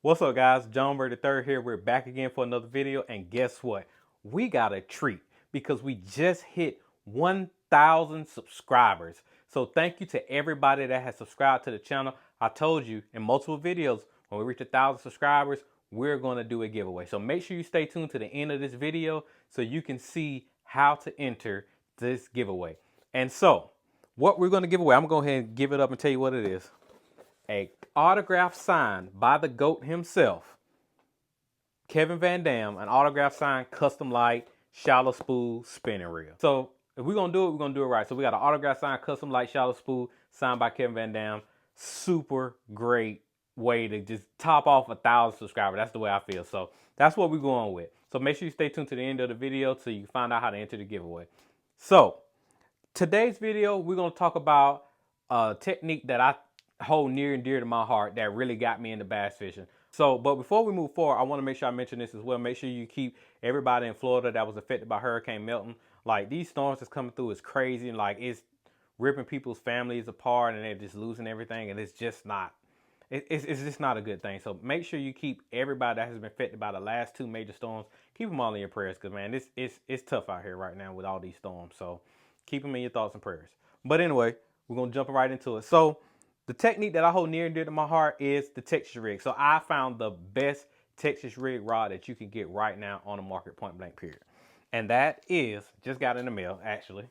What's up, guys? John Bird III here. We're back again for another video, and guess what? We got a treat because we just hit 1,000 subscribers. So thank you to everybody that has subscribed to the channel. I told you in multiple videos, when we reach 1,000 subscribers, we're going to do a giveaway. So make sure you stay tuned to the end of this video so you can see how to enter this giveaway. And so what we're going to give away, I'm going to go ahead and give it up and tell you what it is. A autograph signed by the GOAT himself, Kevin Van Dam, an autograph signed custom Lite shallow spool spinning reel. So if we're gonna do it, we're gonna do it right. So we got an autograph signed custom Lite shallow spool signed by Kevin Van Dam. Super great way to just top off 1,000 subscribers. That's the way I feel. So that's what we're going with. So make sure you stay tuned to the end of the video so you can find out how to enter the giveaway. So today's video, we're gonna talk about a technique that I hold near and dear to my heart that really got me into bass fishing. So, but before we move forward, I want to make sure I mention this as well. Make sure you keep everybody in Florida that was affected by Hurricane Milton. Like, these storms that's coming through is crazy, and like it's ripping people's families apart, and they're just losing everything, and it's just not, it's just not a good thing. So make sure you keep everybody that has been affected by the last two major storms, keep them all in your prayers, because man, it's tough out here right now with all these storms. So keep them in your thoughts and prayers. But anyway, we're gonna jump right into it. So the technique that I hold near and dear to my heart is the Texas rig. So I found the best Texas rig rod that you can get right now on the market, point blank period. And that is, just got in the mail actually,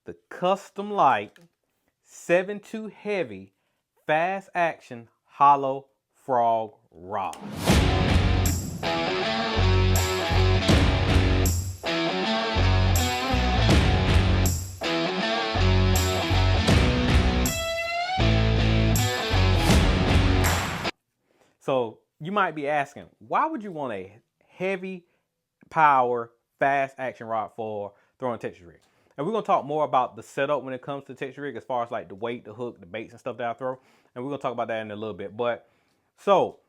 the Custom Lite 7.2 heavy fast action hollow frog rod. So you might be asking, why would you want a heavy power, fast action rod for throwing Texas rig? And we're going to talk more about the setup when it comes to Texas rig, as far as like the weight, the hook, the baits and stuff that I throw. And we're going to talk about that in a little bit. But so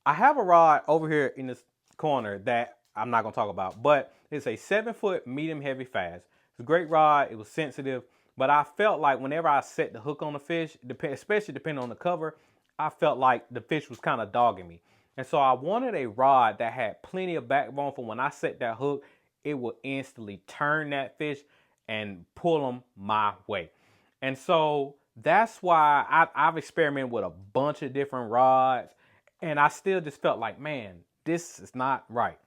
I have a rod over here in this corner that I'm not going to talk about, but it's a 7-foot medium heavy fast. It's a great rod. It was sensitive, but I felt like whenever I set the hook on the fish, especially depending on the cover, I felt like the fish was kind of dogging me. And so I wanted a rod that had plenty of backbone for when I set that hook, it would instantly turn that fish and pull them my way. And so that's why I've experimented with a bunch of different rods, and I still just felt like, man, this is not right.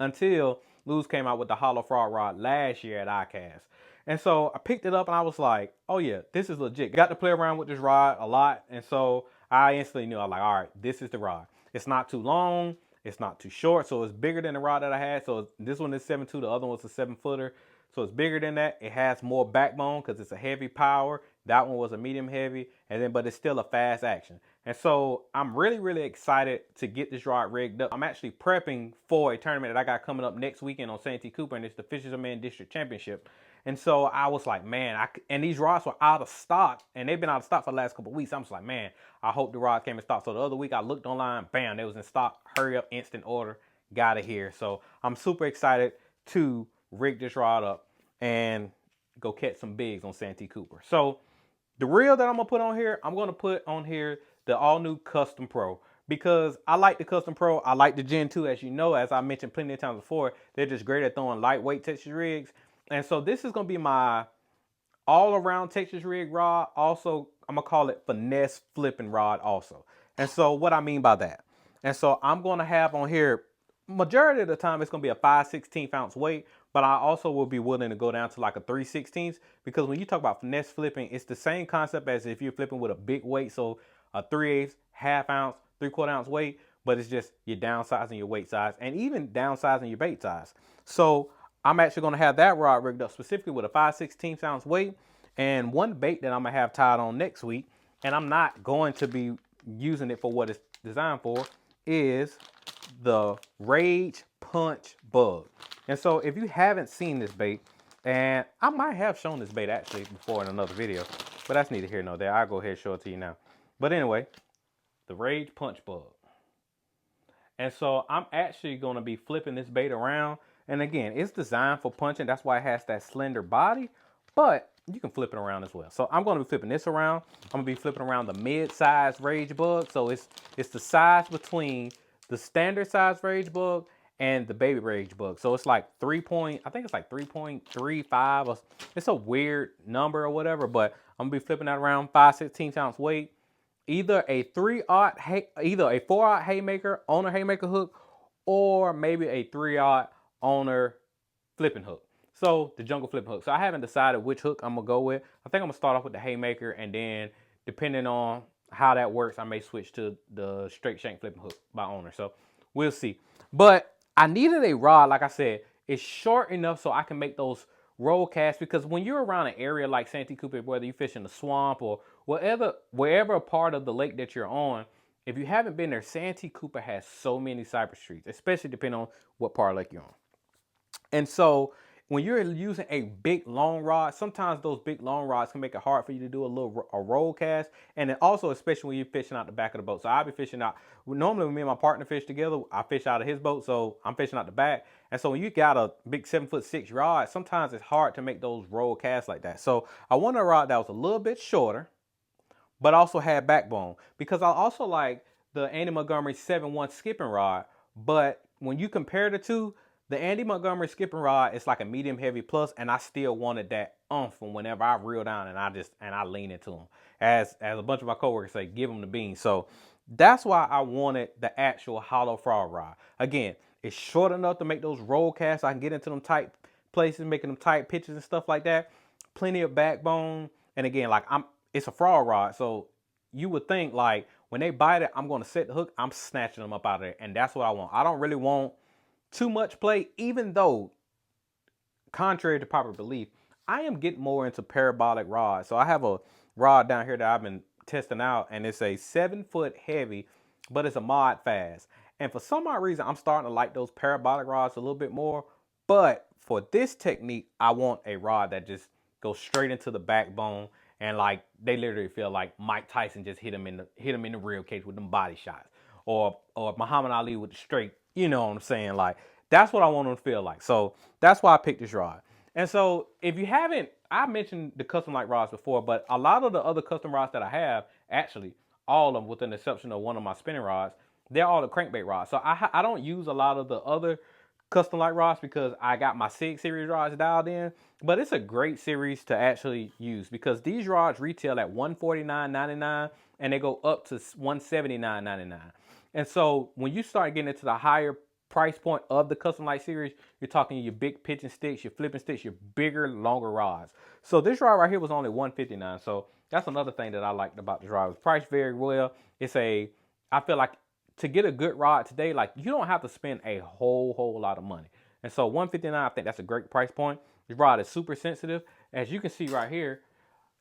Until Luz came out with the hollow frog rod last year at iCast. And so I picked it up and I was like, oh yeah, this is legit. Got to play around with this rod a lot. And so I instantly knew, I was like, all right, this is the rod. It's not too long. It's not too short. So it's bigger than the rod that I had. So this one is 7.2. The other one's a 7-footer. So it's bigger than that. It has more backbone because it's a heavy power. That one was a medium heavy. And then, but it's still a fast action. And so I'm really, really excited to get this rod rigged up. I'm actually prepping for a tournament that I got coming up next weekend on Santee Cooper, and it's the Fisherman District Championship. And so I was like, man, and these rods were out of stock, and they've been out of stock for the last couple of weeks. I'm just like, man, I hope the rods came in stock. So the other week I looked online, bam, they was in stock. Hurry up, instant order, got it here. So I'm super excited to rig this rod up and go catch some bigs on Santee Cooper. So the reel that I'm gonna put on here, I'm gonna put on here the all new Custom Pro, because I like the Custom Pro. I like the Gen 2, as you know, as I mentioned plenty of times before. They're just great at throwing lightweight Texas rigs. And so this is going to be my all-around Texas rig rod. Also, I'm going to call it finesse flipping rod also. And so what I mean by that. And so I'm going to have on here, majority of the time, it's going to be a 5/16 ounce weight. But I also will be willing to go down to like a 3/16, because when you talk about finesse flipping, it's the same concept as if you're flipping with a big weight. So a 3/8, half ounce, 3/4 ounce weight. But it's just you're downsizing your weight size and even downsizing your bait size. So I'm actually going to have that rod rigged up specifically with a 5/16 ounce weight, and one bait that I'm going to have tied on next week, and I'm not going to be using it for what it's designed for, is the Rage Punch Bug. And so if you haven't seen this bait, and I might have shown this bait actually before in another video, but that's neither here nor there. I'll go ahead and show it to you now. But anyway, the Rage Punch Bug. And so I'm actually going to be flipping this bait around. And again, it's designed for punching. That's why it has that slender body. But you can flip it around as well. So I'm going to be flipping this around. I'm going to be flipping around the mid-size Rage Bug. So it's the size between the standard size Rage Bug and the baby Rage Bug. So it's like I think it's like 3.35. Or, it's a weird number or whatever, but I'm going to be flipping that around 5/16 ounce weight. Either a 4/0 haymaker, owner haymaker hook, or maybe a 3/0 owner flipping hook. So the jungle flipping hook. So I haven't decided which hook I'm gonna go with. I think I'm gonna start off with the haymaker, and then depending on how that works, I may switch to the straight shank flipping hook by owner. So we'll see. But I needed a rod, like I said, it's short enough so I can make those roll casts, because when you're around an area like Santee Cooper, whether you fish in the swamp or wherever part of the lake that you're on, if you haven't been there, Santee Cooper has so many cypress trees, especially depending on what part of the lake you're on. And so when you're using a big long rod, sometimes those big long rods can make it hard for you to do a roll cast. And then also, especially when you're fishing out the back of the boat. So I'll be fishing out, normally when me and my partner fish together, I fish out of his boat, so I'm fishing out the back. And so when you got a big 7'6" rod, sometimes it's hard to make those roll casts like that. So I wanted a rod that was a little bit shorter, but also had backbone, because I also like the Andy Montgomery 7-1 skipping rod. But when you compare the two, the Andy Montgomery skipping rod is like a medium heavy plus, and I still wanted that from whenever I reel down and I lean into them. As a bunch of my coworkers say, give them the beans. So that's why I wanted the actual hollow frog rod. Again, it's short enough to make those roll casts. I can get into them tight places, making them tight pitches and stuff like that. Plenty of backbone. And again, like it's a frog rod, so you would think like when they bite it, I'm going to set the hook, I'm snatching them up out of there, and that's what I want. I don't really want too much play, even though, contrary to popular belief, I am getting more into parabolic rods. So I have a rod down here that I've been testing out, and it's a 7-foot heavy, but it's a mod fast. And for some odd reason, I'm starting to like those parabolic rods a little bit more. But for this technique, I want a rod that just goes straight into the backbone, and like they literally feel like Mike Tyson just hit him in the rib cage with them body shots, or Muhammad Ali with the straight. You know what I'm saying? Like that's what I want them to feel like. So that's why I picked this rod. And so if you haven't, I mentioned the custom light rods before, but a lot of the other custom rods that I have, actually all of them with an exception of one of my spinning rods, they're all the crankbait rods. So I don't use a lot of the other custom light rods because I got my SIG series rods dialed in, but it's a great series to actually use because these rods retail at $149.99 and they go up to $179.99. And so when you start getting into the higher price point of the custom light series, you're talking your big pitching sticks, your flipping sticks, your bigger, longer rods. So this rod right here was only $159. So that's another thing that I liked about this rod. It was priced very well. I feel like to get a good rod today, like you don't have to spend a whole lot of money. And so $159, I think that's a great price point. This rod is super sensitive. As you can see right here,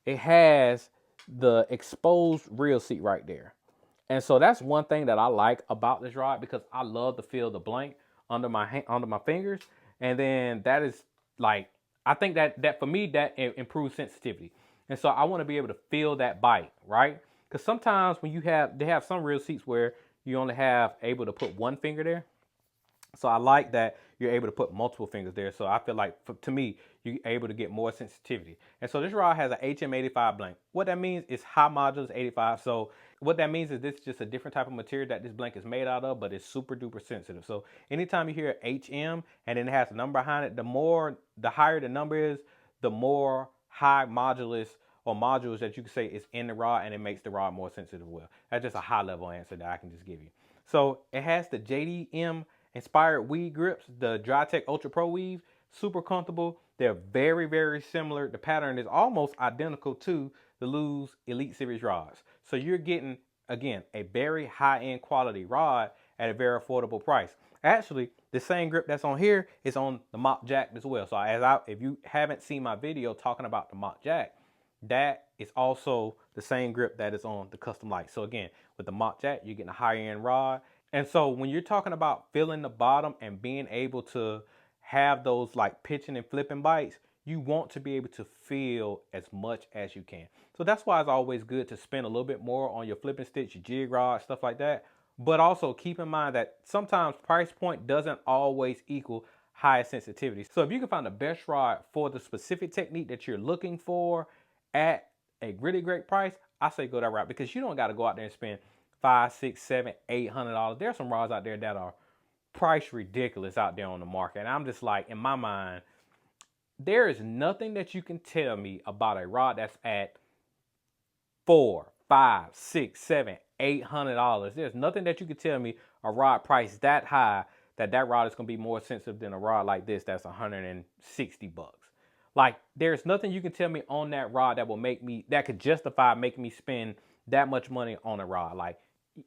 it has the exposed reel seat right there. And so that's one thing that I like about this rod because I love to feel the blank under my fingers. And then that is like, I think that for me, that improves sensitivity. And so I want to be able to feel that bite, right? Because sometimes when they have some reel seats where you only have able to put one finger there. So I like that you're able to put multiple fingers there. So I feel like, to me, you're able to get more sensitivity. And so this rod has an HM85 blank. What that means is high modulus 85. So what that means is this is just a different type of material that this blank is made out of, but it's super duper sensitive. So anytime you hear HM and then it has a number behind it, the higher the number is, the more high modulus or modules that you can say is in the rod, and it makes the rod more sensitive as well. That's just a high level answer that I can just give you. So it has the JDM inspired weave grips, the DryTech Ultra Pro weave, super comfortable. They're very, very similar. The pattern is almost identical to the Lew's Elite Series rods. So you're getting, again, a very high-end quality rod at a very affordable price. Actually, the same grip that's on here is on the Mop Jack as well. So if you haven't seen my video talking about the Mop Jack, that is also the same grip that is on the Custom Light. So again, with the Mop Jack, you're getting a higher end rod. And so when you're talking about feeling the bottom and being able to have those like pitching and flipping bites, you want to be able to feel as much as you can. So that's why it's always good to spend a little bit more on your flipping sticks, your jig rod, stuff like that. But also keep in mind that sometimes price point doesn't always equal highest sensitivity. So if you can find the best rod for the specific technique that you're looking for at a really great price, I say go that route, because you don't got to go out there and spend $500, $600, $700, $800. There's some rods out there that are priced ridiculous out there on the market. And I'm just like, in my mind, there is nothing that you can tell me about a rod that's at $400, $500, $600, $700, $800. There's nothing that you can tell me a rod priced that high that rod is going to be more sensitive than a rod like this that's $160. Like, there's nothing you can tell me on that rod that will make me, that could justify making me spend that much money on a rod. Like,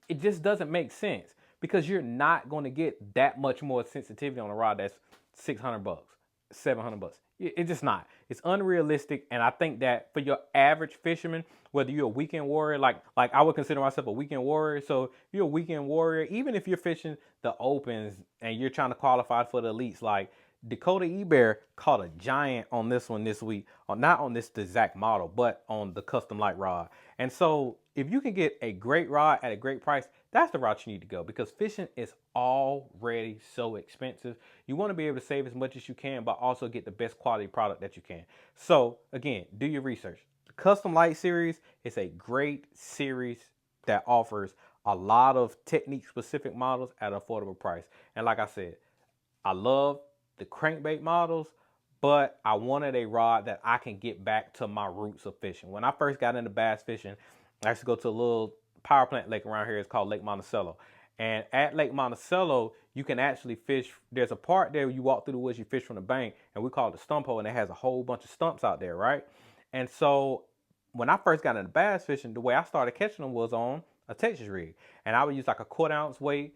it just doesn't make sense, because you're not going to get that much more sensitivity on a rod that's $600, $700. It's just not. It's unrealistic. And I think that for your average fisherman, whether you're a weekend warrior, like I would consider myself a weekend warrior. So if you're a weekend warrior, even if you're fishing the opens and you're trying to qualify for the elites, like Dakota eBear caught a giant on this one this week, or not on this exact model, but on the custom light rod. And so if you can get a great rod at a great price, that's the route you need to go, because fishing is already so expensive. You want to be able to save as much as you can, but also get the best quality product that you can. So again, do your research. The Custom Light series is a great series that offers a lot of technique specific models at an affordable price. And like I said, I love the crankbait models, but I wanted a rod that I can get back to my roots of fishing. When I first got into bass fishing, I used to go to a little power plant lake around here. It's called Lake Monticello. And at Lake Monticello, you can actually fish. There's a part there where you walk through the woods, you fish from the bank, and we call it the stump hole, and it has a whole bunch of stumps out there, right? And so when I first got into bass fishing, the way I started catching them was on a Texas rig. And I would use like a 1/4 ounce weight,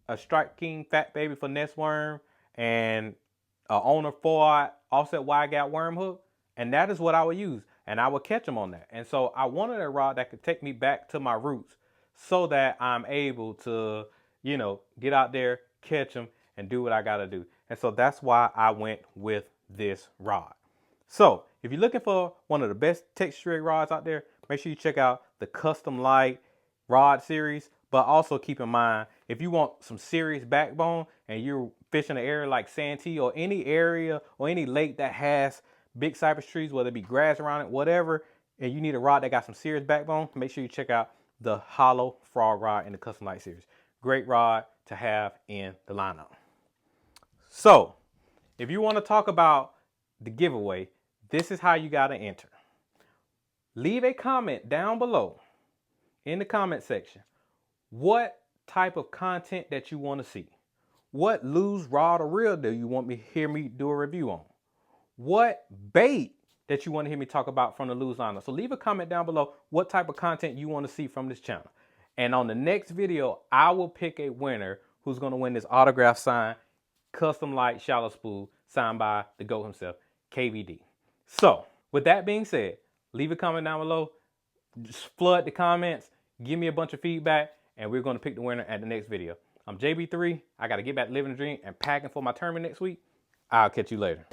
a Strike King Fat Baby finesse worm, and a Owner 4/0 offset wide gap worm hook. And that is what I would use. And I would catch them on that. And so I wanted a rod that could take me back to my roots so that I'm able to, you know, get out there, catch them, and do what I got to do. And so that's why I went with this rod. So if you're looking for one of the best Texas rig rods out there, make sure you check out the Custom Light rod series. But also keep in mind, if you want some serious backbone and you're fishing an area like Santee or any area or any lake that has big cypress trees, whether it be grass around it, whatever, and you need a rod that got some serious backbone, make sure you check out the Hollow Frog rod in the Custom Light series. Great rod to have in the lineup. So if you want to talk about the giveaway, this is how you got to enter. Leave a comment down below in the comment section what type of content that you want to see. What loose, rod, or reel do you want me to hear me do a review on? What bait that you want to hear me talk about from the Lose lineup. So leave a comment down below what type of content you want to see from this channel. And on the next video, I will pick a winner who's going to win this autograph signed Custom Light shallow spool signed by the GOAT himself, KVD. So with that being said, leave a comment down below. Just flood the comments. Give me a bunch of feedback, and we're going to pick the winner at the next video. I'm JB3. I got to get back to living the dream and packing for my tournament next week. I'll catch you later.